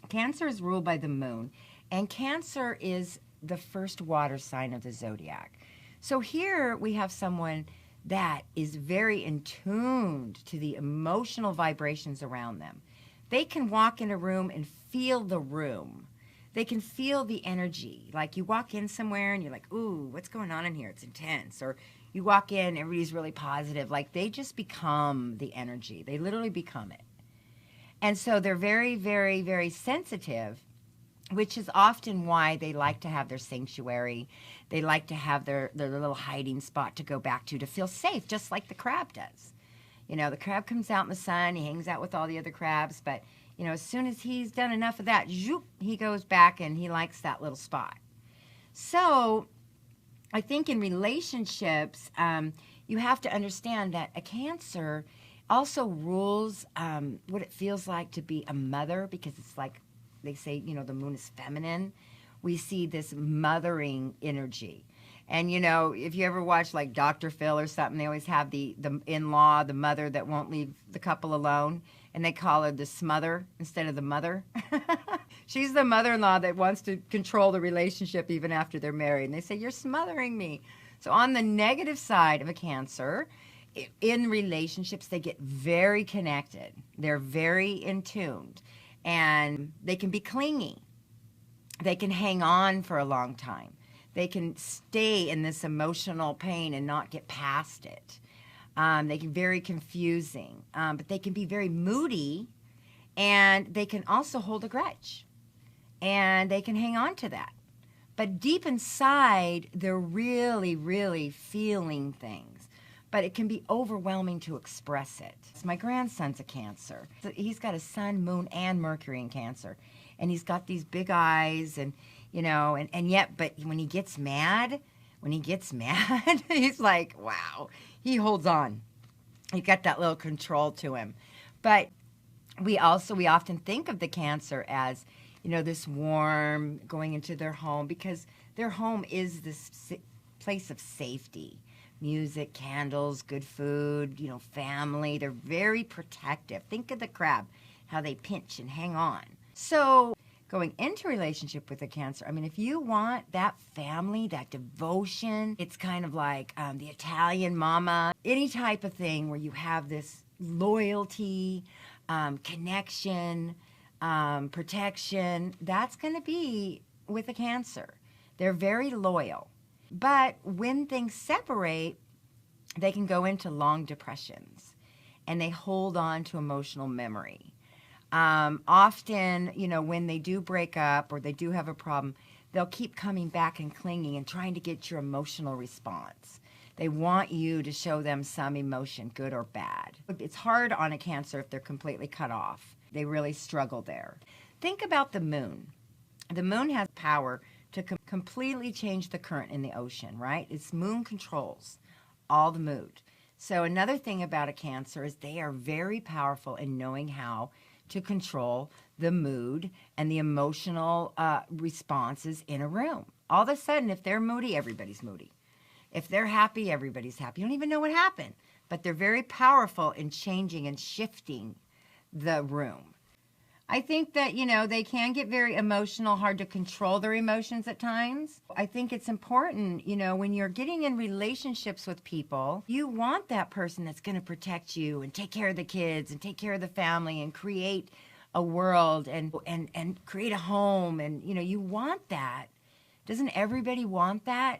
Cancer is ruled by the moon, and Cancer is the first water sign of the zodiac. So here we have someone that is very in tuned to the emotional vibrations around them. They can walk in a room and feel the room. They can feel the energy. Like you walk in somewhere and you're like, ooh, what's going on in here? It's intense. Or you walk in, everybody's really positive. Like they just become the energy. They literally become it. And so they're very, very, very sensitive, which is often why they like to have their sanctuary. They like to have their little hiding spot to go back to feel safe, just like the crab does. You know, the crab comes out in the sun, he hangs out with all the other crabs, but, you know, as soon as he's done enough of that, zoop, he goes back and he likes that little spot. So I think in relationships, you have to understand that a Cancer also rules what it feels like to be a mother, because it's like they say, you know, the moon is feminine. We see this mothering energy. And, you know, if you ever watch like Dr. Phil or something, they always have the in-law, the mother that won't leave the couple alone. And they call her the smother instead of the mother. She's the mother-in-law that wants to control the relationship even after they're married. And they say, you're smothering me. So on the negative side of a Cancer, in relationships, they get very connected. They're very in tuned. And they can be clingy. They can hang on for a long time. They can stay in this emotional pain and not get past it. They can be very confusing, but they can be very moody, and they can also hold a grudge, and they can hang on to that. But deep inside, they're really, really feeling things, but it can be overwhelming to express it. So my grandson's a Cancer. So he's got a sun, moon, and Mercury in Cancer, and he's got these big eyes, and you know, and yet, but when he gets mad, he's like, wow, he holds on. He got that little control to him. But we often think of the Cancer as, you know, this warm, going into their home, because their home is this place of safety. Music, candles, good food, you know, family. They're very protective. Think of the crab, how they pinch and hang on. So going into relationship with a Cancer, I mean, if you want that family, that devotion, it's kind of like the Italian mama, any type of thing where you have this loyalty, connection, protection, that's going to be with a Cancer. They're very loyal. But when things separate, they can go into long depressions, and they hold on to emotional memory. Often, you know, when they do break up or they do have a problem, they'll keep coming back and clinging and trying to get your emotional response. They want you to show them some emotion, good or bad. It's hard on a Cancer if they're completely cut off. They really struggle there. Think about the moon. The moon has power to completely change the current in the ocean, right? Its moon controls all the mood. So another thing about a Cancer is they are very powerful in knowing how to control the mood and the emotional responses in a room. All of a sudden, if they're moody, everybody's moody. If they're happy, everybody's happy. You don't even know what happened, but they're very powerful in changing and shifting the room. I think that, you know, they can get very emotional, hard to control their emotions at times. I think it's important, you know, when you're getting in relationships with people, you want that person that's going to protect you and take care of the kids and take care of the family and create a world and create a home. And, you know, you want that. Doesn't everybody want that?